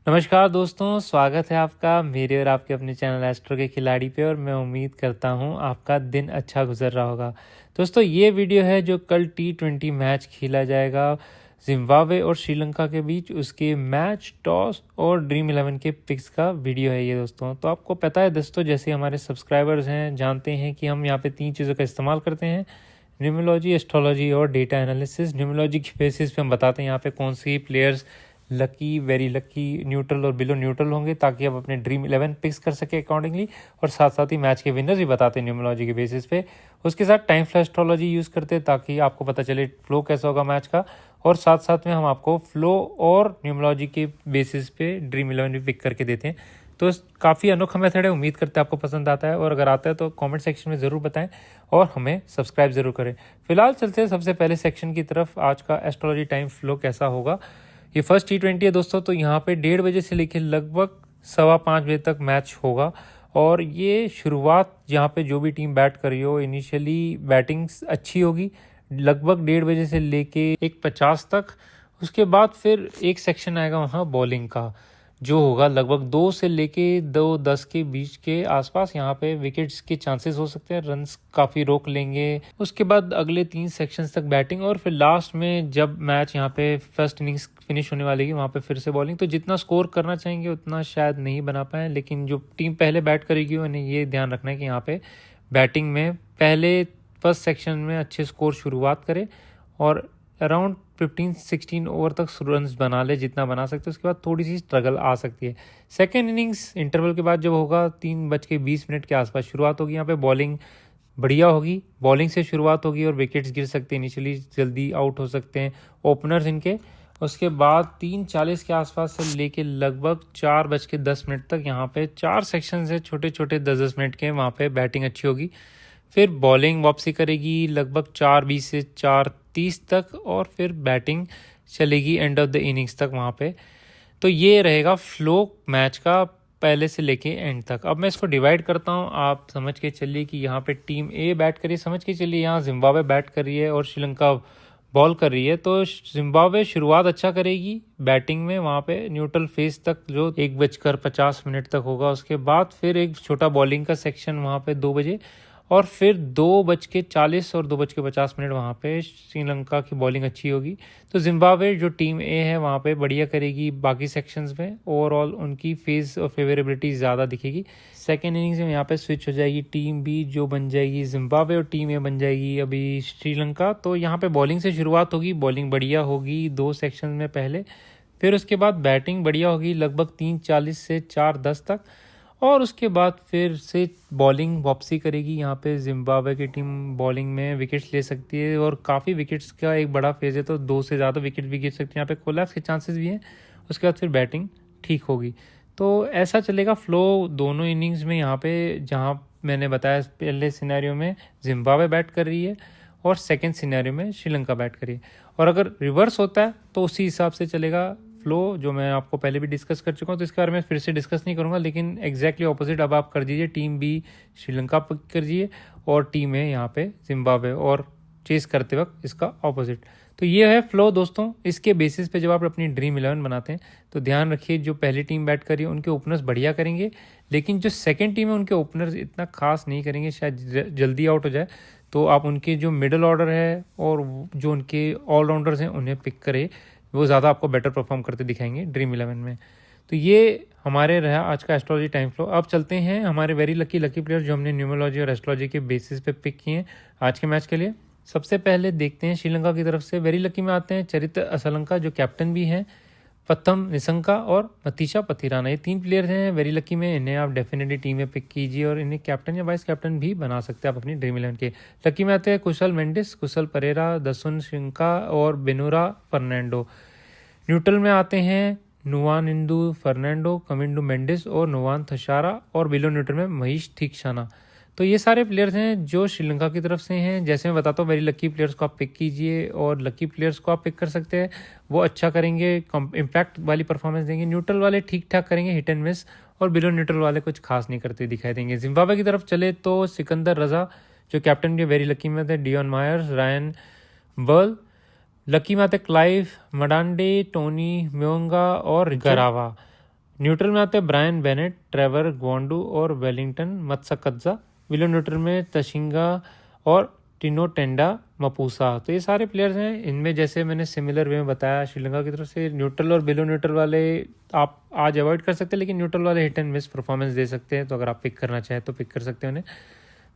नमस्कार दोस्तों, स्वागत है आपका मेरे और आपके अपने चैनल एस्ट्रो के खिलाड़ी पे। और मैं उम्मीद करता हूँ आपका दिन अच्छा गुजर रहा होगा। दोस्तों, ये वीडियो है जो कल T20 मैच खेला जाएगा जिम्बाब्वे और श्रीलंका के बीच, उसके मैच, टॉस और ड्रीम 11 के पिक्स का वीडियो है ये दोस्तों। तो आपको पता है दोस्तों, जैसे हमारे सब्सक्राइबर्स हैं जानते हैं कि हम यहाँ पे 3 चीज़ों का इस्तेमाल करते हैं: न्यूमरोलॉजी, एस्ट्रोलॉजी और डेटा एनालिसिस। न्यूमरोलॉजी के बेसिस पे हम बताते हैं यहाँ पे कौन सी players lucky, very lucky, neutral और बिलो न्यूट्रल होंगे, ताकि आप अपने ड्रीम 11 पिक्स कर सके अकॉर्डिंगली। और साथ साथ ही मैच के विनर्स भी बताते हैं न्यूमरोलॉजी के बेसिस पे। उसके साथ टाइम फ्लो एस्ट्रोलॉजी यूज़ करते हैं ताकि आपको पता चले फ्लो कैसा होगा मैच का। और साथ साथ में हम आपको फ्लो और न्यूमरोलॉजी के बेसिस पे ड्रीम 11 भी पिक करके देते हैं। तो काफ़ी अनोखा मेथड है, उम्मीद करते हैं आपको पसंद आता है। और अगर आता है तो कमेंट सेक्शन में ज़रूर बताएं और हमें सब्सक्राइब ज़रूर करें। फिलहाल चलते हैं सबसे पहले सेक्शन की तरफ। आज का एस्ट्रोलॉजी टाइम फ्लो कैसा होगा। ये फर्स्ट T20 है दोस्तों, तो यहाँ पे 1:30 बजे से लेकर लगभग 5:15 बजे तक मैच होगा। और ये शुरुआत यहाँ पे जो भी टीम बैट कर रही हो, इनिशियली बैटिंग अच्छी होगी लगभग 1:30 बजे से लेके 1:50 तक। उसके बाद फिर एक सेक्शन आएगा वहाँ बॉलिंग का, जो होगा लगभग 2 से लेके 2:10 के बीच के आसपास। यहाँ पे विकेट्स के चांसेस हो सकते हैं, रन्स काफ़ी रोक लेंगे। उसके बाद अगले 3 सेक्शंस तक बैटिंग, और फिर लास्ट में जब मैच यहाँ पे फर्स्ट इनिंग्स फिनिश होने वाली है वहाँ पे फिर से बॉलिंग। तो जितना स्कोर करना चाहेंगे उतना शायद नहीं बना पाए, लेकिन जो टीम पहले बैट करेगी उन्हें ये ध्यान रखना है कि यहाँ पे बैटिंग में पहले फर्स्ट सेक्शन में अच्छे स्कोर शुरुआत करे और अराउंड 15-16 ओवर तक रन्स बना ले, जितना बना सकते हैं। उसके बाद थोड़ी सी स्ट्रगल आ सकती है। सेकेंड इनिंग्स इंटरवल के बाद जब होगा 3:20 के आसपास शुरुआत होगी। यहाँ पे बॉलिंग बढ़िया होगी, बॉलिंग से शुरुआत होगी और विकेट्स गिर सकते हैं, इनिशियली जल्दी आउट हो सकते हैं ओपनर्स इनके। उसके बाद 3:40 के आसपास से लेके लगभग 4:10 तक यहाँ पे 4 सेक्शन है छोटे छोटे 10-10 मिनट के, वहाँ पे बैटिंग अच्छी होगी। फिर बॉलिंग वापसी करेगी लगभग 4:20 से 4:30 तक, और फिर बैटिंग चलेगी एंड ऑफ द इनिंग्स तक वहाँ पे। तो ये रहेगा फ्लो मैच का पहले से लेके एंड तक। अब मैं इसको डिवाइड करता हूँ, आप समझ के चलिए कि यहाँ पे टीम ए बैट करिए, समझ के चलिए यहाँ जिम्बाब्वे बैट कर रही है और श्रीलंका बॉल कर रही है। तो जिम्बाब्वे शुरुआत अच्छा करेगी बैटिंग में, वहाँ पे न्यूट्रल फेज तक जो 1:50 तक होगा। उसके बाद फिर एक छोटा बॉलिंग का सेक्शन वहाँ पे 2 बजे, और फिर 2:40 और 2:50 वहाँ पे श्रीलंका की बॉलिंग अच्छी होगी। तो जिम्बाब्वे जो टीम ए है वहाँ पे बढ़िया करेगी बाकी सेक्शंस में, ओवरऑल उनकी फेस और फेवरेबिलिटी ज़्यादा दिखेगी। सेकेंड इनिंग्स में यहाँ पे स्विच हो जाएगी, टीम बी जो बन जाएगी जिम्बाब्वे और टीम ए बन जाएगी अभी श्रीलंका। तो यहाँ पे बॉलिंग से शुरुआत होगी, बॉलिंग बढ़िया होगी 2 सेक्शन में पहले। फिर उसके बाद बैटिंग बढ़िया होगी लगभग 3:40 से 4:10 तक, और उसके बाद फिर से बॉलिंग वापसी करेगी। यहाँ पे जिम्बाब्वे की टीम बॉलिंग में विकेट्स ले सकती है, और काफ़ी विकेट्स का एक बड़ा फेज है, तो 2 से ज़्यादा विकेट भी गिर सकती है, यहाँ पे कोलैप्स के चांसेस भी हैं। उसके बाद फिर बैटिंग ठीक होगी। तो ऐसा चलेगा फ्लो दोनों इनिंग्स में। यहाँ पे जहाँ मैंने बताया पहले सिनेरियो में जिम्बाब्वे बैट कर रही है और सेकेंड सिनेरियो में श्रीलंका बैट करी है। और अगर रिवर्स होता है तो उसी हिसाब से चलेगा फ्लो, जो मैं आपको पहले भी डिस्कस कर चुका हूँ, तो इसके बारे में फिर से डिस्कस नहीं करूँगा। लेकिन एग्जैक्टली ऑपोजिट अब आप कर दीजिए, टीम बी श्रीलंका पिक कर दीजिए और टीम ए यहाँ पे जिम्बाब्वे, और चेस करते वक्त इसका ऑपोजिट। तो ये है फ्लो दोस्तों। इसके बेसिस पे जब आप अपनी ड्रीम 11 बनाते हैं तो ध्यान रखिए, जो पहली टीम बैट कर रही है उनके ओपनर्स बढ़िया करेंगे, लेकिन जो सेकेंड टीम है उनके ओपनर्स इतना खास नहीं करेंगे, शायद जल्दी आउट हो जाए। तो आप उनके जो मिडल ऑर्डर है और जो उनके ऑलराउंडर्स हैं उन्हें पिक करें, वो ज़्यादा आपको बेटर परफॉर्म करते दिखाएंगे ड्रीम 11 में। तो ये हमारे रहा आज का एस्ट्रोलॉजी टाइम फ्लो। अब चलते हैं हमारे वेरी लकी प्लेयर जो हमने न्यूमरोलॉजी और एस्ट्रोलॉजी के बेसिस पे पिक किए हैं आज के मैच के लिए। सबसे पहले देखते हैं श्रीलंका की तरफ से। वेरी लकी में आते हैं चरित्र असलंका, जो कैप्टन भी हैं, प्रथम निशंका और मतीशा पथिराना। ये 3 प्लेयर हैं वेरी लकी में। इन्हें आप डेफिनेटली टीम में पिक कीजिए और इन्हें कैप्टन या वाइस कैप्टन भी बना सकते हैं आप अपनी ड्रीम 11 के। लकी में आते हैं कुशल मेंडिस, कुशल परेरा, दसुन श्रीलंका और बेनूरा फर्नांडो। न्यूट्रल में आते हैं नुवान इंदू फर्नांडो, कमिंडू मेंडिस और नुवान थशारा, और बिलो न्यूट्रल में महीश थीक्षाना। तो ये सारे प्लेयर्स हैं जो श्रीलंका की तरफ से हैं। जैसे मैं बताता हूँ, वेरी लकी प्लेयर्स को आप पिक कीजिए और लकी प्लेयर्स को आप पिक कर सकते हैं, वो अच्छा करेंगे, इम्पैक्ट वाली परफॉर्मेंस देंगे। न्यूट्रल वाले ठीक ठाक करेंगे, हिट एंड मिस, और बिलो न्यूट्रल वाले कुछ खास नहीं करते दिखाई देंगे। जिम्बाब्वे की तरफ चले तो सिकंदर रजा जो कैप्टन भी वेरी लकी में थे, Dion Myers, Ryan Burl. Lucky में आते क्लाइव मडांडे, टोनी म्योंगा और गरावा। न्यूट्रल में आते हैं ब्रायन बेनेट, ट्रेवर ग्वांडू और वेलिंगटन मत्सकत्जा। विलो न्यूट्रल में तशिंगा और टिनो टेंडा मपूसा। तो ये सारे प्लेयर्स हैं। इनमें जैसे मैंने सिमिलर वे में बताया श्रीलंका की तरफ से न्यूट्रल और बिलो न्यूट्रल वाले आप आज अवॉइड कर सकते हैं, लेकिन न्यूट्रल वाले हिट एंड मिस परफॉर्मेंस दे सकते हैं, तो अगर आप पिक करना चाहें तो पिक कर सकते हैं उन्हें।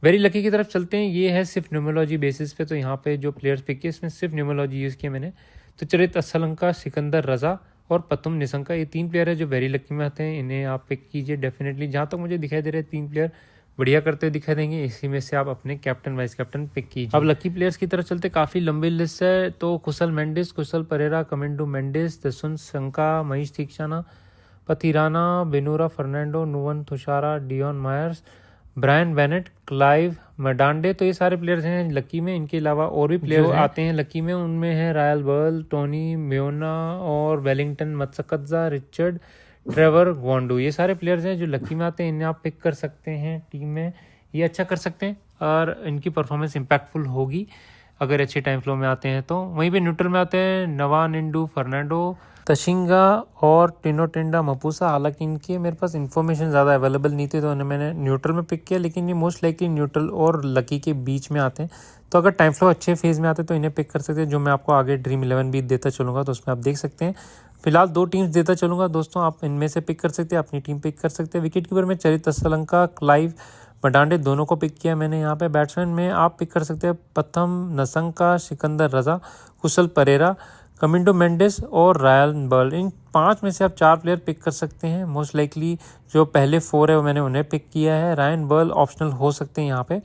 वेरी लकी की तरफ चलते हैं। ये है सिर्फ न्यूमोलॉजी बेसिस पे, तो यहाँ पे जो प्लेयर्स पिक किए इसमें सिर्फ न्यूमोलॉजी यूज़ किया मैंने। तो चरित असलंका, सिकंदर रजा और पतुम निशंका, ये 3 प्लेयर है जो वेरी लकी में आते हैं। इन्हें आप पिक कीजिए डेफिनेटली। जहाँ तक मुझे दिखाई दे रहे हैं 3 प्लेयर बढ़िया करते हुए दिखाई देंगे, इसी में से आप अपने कैप्टन वाइस कैप्टन पिक कीजिए। अब लकी प्लेयर्स की तरफ चलते, काफ़ी लंबी लिस्ट है। तो कुशल मेंडिस, कुशल Perera, Kamindu Mendis, Dasun Shanaka, Maheesh Theekshana, Pathirana, Binura Fernando, Nuwan Thushara, Dion Myers, Brian Bennett, Clive Madande. तो ये सारे प्लेयर्स हैं लकी में। इनके अलावा और भी प्लेयर्स आते हैं लकी में, उनमें है रायल बर्ल, टोनी म्योना और वेलिंगटन मत्सकत्जा, रिचर्ड, ट्रेवर ग्वांडू। ये सारे प्लेयर्स हैं जो लकी में आते हैं। इन्हें आप पिक कर सकते हैं टीम में, ये अच्छा कर सकते हैं और इनकी परफॉर्मेंस इम्पैक्टफुल होगी अगर अच्छे टाइम फ्लो में आते हैं तो। वहीं पे न्यूट्रल में आते हैं नवा निंडू फर्नांडो, तशिंगा और टिनो टेंडा मपूसा। हालांकि इनके मेरे पास इन्फॉर्मेशन ज़्यादा अवेलेबल नहीं थी तो इन्हें मैंने न्यूट्रल में पिक किया, लेकिन ये मोस्ट लाइकली न्यूट्रल और लकी के बीच में आते हैं। तो अगर टाइम फ्लो अच्छे फेज़ में आते हैं तो इन्हें पिक कर सकते हैं, जो मैं आपको आगे ड्रीम 11 भी देता चलूँगा तो उसमें आप देख सकते हैं। फिलहाल 2 टीम्स देता चलूँगा दोस्तों, आप इनमें से पिक कर सकते हैं, अपनी टीम पिक कर सकते हैं। विकेट कीपर में चरित असलंका, क्लाइव मडांडे दोनों को पिक किया मैंने यहाँ पे। बैट्समैन में आप पिक कर सकते हैं पथम नसंका, सिकंदर रजा, कुशल परेरा, कमिंडो मेंडिस और रायल बर्ल। इन 5 में से आप 4 प्लेयर पिक कर सकते हैं। मोस्ट लाइकली जो पहले 4 है वो मैंने उन्हें पिक किया है। रायन बर्ल ऑप्शनल हो सकते हैं यहाँ पे।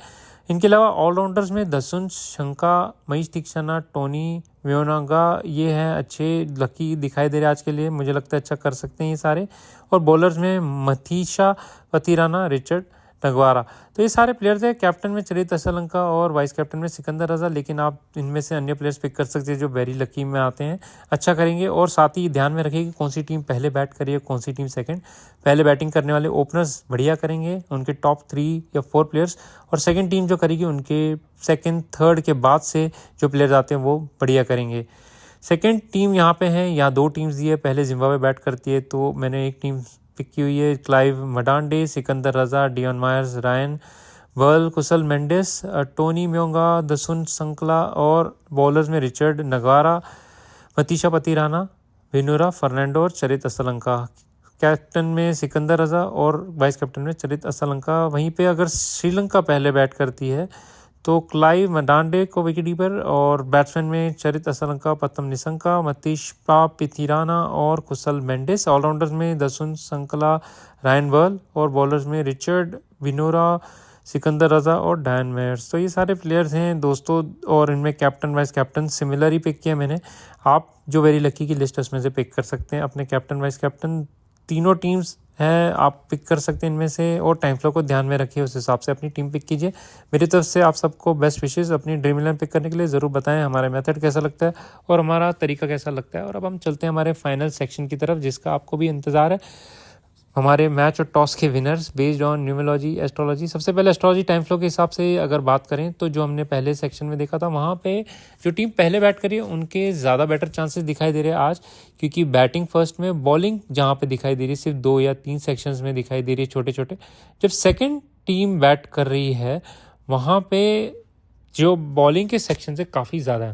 इनके अलावा ऑलराउंडर्स में दसुन शंका, महेश तीक्षाना, टोनी म्योनागा, ये हैं अच्छे लकी दिखाई दे रहे आज के लिए, मुझे लगता है अच्छा कर सकते हैं ये सारे। और बॉलर्स में मथीशा पतिराना, रिचर्ड नगवारा। तो ये सारे प्लेयर्स हैं। कैप्टन में चरित असलंका और वाइस कैप्टन में सिकंदर रजा, लेकिन आप इनमें से अन्य प्लेयर्स पिक कर सकते हैं जो वेरी लकी में आते हैं, अच्छा करेंगे। और साथ ही ध्यान में रखिए कि कौन सी टीम पहले बैट करी है, कौन सी टीम सेकंड। पहले बैटिंग करने वाले ओपनर्स बढ़िया करेंगे, उनके टॉप 3 या 4 प्लेयर्स, और सेकेंड टीम जो करेगी उनके सेकेंड थर्ड के बाद से जो प्लेयर्स आते हैं वो बढ़िया करेंगे। सेकेंड टीम यहाँ पे है, यहाँ 2 टीम्स दी है। पहले जिम्बाब्वे बैट करती है तो मैंने एक टीम पिक की हुई है, क्लाइव मडांडे, सिकंदर रजा, डियोन मायर्स, रायन वर्ल, कुशल मेंडिस, टोनी म्योंगा, दसुन संकला, और बॉलर्स में रिचर्ड नगारा, मतीशा पतिराना, विनूरा फर्नांडो और चरित असलंका। कैप्टन में सिकंदर रजा और वाइस कैप्टन में चरित असलंका। वहीं पे अगर श्रीलंका पहले बैट करती है तो क्लाइव मडांडे को विकेट कीपर, और बैट्समैन में चरित असलंका, पतम निशंका, मतीशा पतिराना और कुशल मेंडिस। ऑलराउंडर्स में दसुन संकला, रायन वर्ल, और बॉलर्स में रिचर्ड, विनोरा, सिकंदर रजा और डायन मेयर्स। तो ये सारे प्लेयर्स हैं दोस्तों, और इनमें कैप्टन वाइस कैप्टन सिमिलर ही पिक किया मैंने। आप जो वेरी लकी की लिस्ट है उसमें से पिक कर सकते हैं अपने कैप्टन वाइस कैप्टन। तीनों टीम्स हैं, आप पिक कर सकते हैं इनमें से, और टाइम फ्लो को ध्यान में रखिए, उस हिसाब से अपनी टीम पिक कीजिए। मेरी तरफ से आप सबको बेस्ट विशेस। अपनी ड्रीम 11 पिक करने के लिए ज़रूर बताएं हमारा मेथड कैसा लगता है और हमारा तरीका कैसा लगता है। और अब हम चलते हैं हमारे फाइनल सेक्शन की तरफ, जिसका आपको भी इंतज़ार है। हमारे मैच और टॉस के विनर्स बेस्ड ऑन न्यूमोलॉजी, एस्ट्रोलॉजी। सबसे पहले एस्ट्रोलॉजी टाइम फ्लो के हिसाब से अगर बात करें तो जो हमने पहले सेक्शन में देखा था, वहाँ पे जो टीम पहले बैट करी है उनके ज़्यादा बेटर चांसेस दिखाई दे रहे हैं आज, क्योंकि बैटिंग फर्स्ट में, बॉलिंग जहाँ पे दिखाई दे रही है सिर्फ 2 या 3 सेक्शंस में दिखाई दे रही है छोटे छोटे। जब सेकेंड टीम बैट कर रही है वहाँ पे जो बॉलिंग के सेक्शन से काफ़ी ज़्यादा है।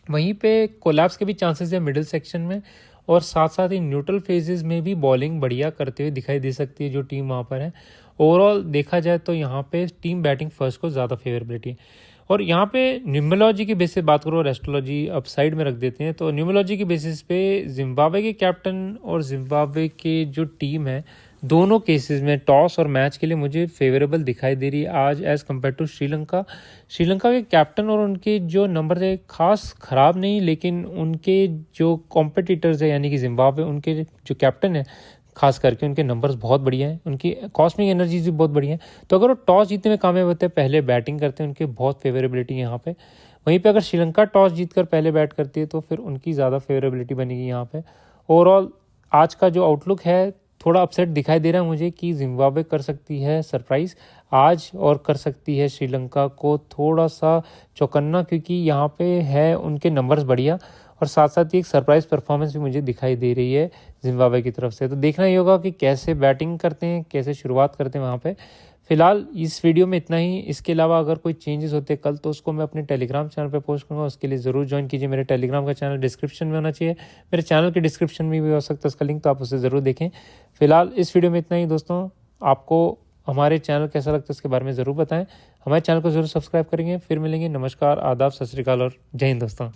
वहीं पे कोलैप्स के भी चांसेस है मिडिल सेक्शन में, और साथ साथ ही न्यूट्रल फेजेस में भी बॉलिंग बढ़िया करते हुए दिखाई दे सकती है जो टीम वहाँ पर है। ओवरऑल देखा जाए तो यहाँ पे टीम बैटिंग फर्स्ट को ज़्यादा फेवरेबिलिटी है। और यहाँ पे न्यूमोलॉजी की बेसिस पे बात करो और एस्ट्रोलॉजी अब साइड में रख देते हैं, तो न्यूमोलॉजी की बेसिस पे जिम्बाब्वे के कैप्टन और जिम्बाब्वे के जो टीम है, दोनों केसेस में टॉस और मैच के लिए मुझे फेवरेबल दिखाई दे रही है आज as compare to Sri Lanka. Sri Lanka के कैप्टन और उनके जो नंबर है खास ख़राब नहीं, लेकिन उनके जो कॉम्पिटिटर्स है यानी कि जिम्बाब्वे, उनके जो कैप्टन है खास करके उनके नंबर्स बहुत बढ़िया हैं, उनकी कॉस्मिक एनर्जीज भी बहुत बढ़िया हैं। तो अगर वो टॉस जीतने में कामयाब होते हैं, पहले बैटिंग करते हैं, उनके बहुत फेवरेबिलिटी है यहाँ पे। वहीं पे अगर श्रीलंका टॉस जीतकर पहले बैट करती है तो फिर उनकी ज़्यादा फेवरेबिलिटी बनेगी यहाँ पे। ओवरऑल आज का जो आउटलुक है थोड़ा अपसेट दिखाई दे रहा है मुझे कि जिम्बाब्वे कर सकती है सरप्राइज़ आज, और कर सकती है श्रीलंका को थोड़ा सा चौकन्ना, क्योंकि यहाँ पे है उनके नंबर्स बढ़िया और साथ साथ ही एक सरप्राइज़ परफॉर्मेंस भी मुझे दिखाई दे रही है जिम्बाब्वे की तरफ से। तो देखना ही होगा कि कैसे बैटिंग करते हैं, कैसे शुरुआत करते हैं वहाँ पे। फिलहाल इस वीडियो में इतना ही। इसके अलावा अगर कोई चेंजेस होते हैं कल, तो उसको मैं अपने टेलीग्राम चैनल पे पोस्ट करूँगा। उसके लिए ज़रूर ज्वाइन कीजिए। मेरे टेलीग्राम का चैनल डिस्क्रिप्शन में होना चाहिए, मेरे चैनल के डिस्क्रिप्शन में भी हो सकता है उसका लिंक, तो आप उसे ज़रूर देखें। फिलहाल इस वीडियो में इतना ही दोस्तों। आपको हमारे चैनल कैसा लगता है उसके बारे में ज़रूर बताएं। हमारे चैनल को ज़रूर सब्सक्राइब करेंगे। फिर मिलेंगे। नमस्कार, आदाब, सत श्री अकाल और जय हिंद दोस्तों।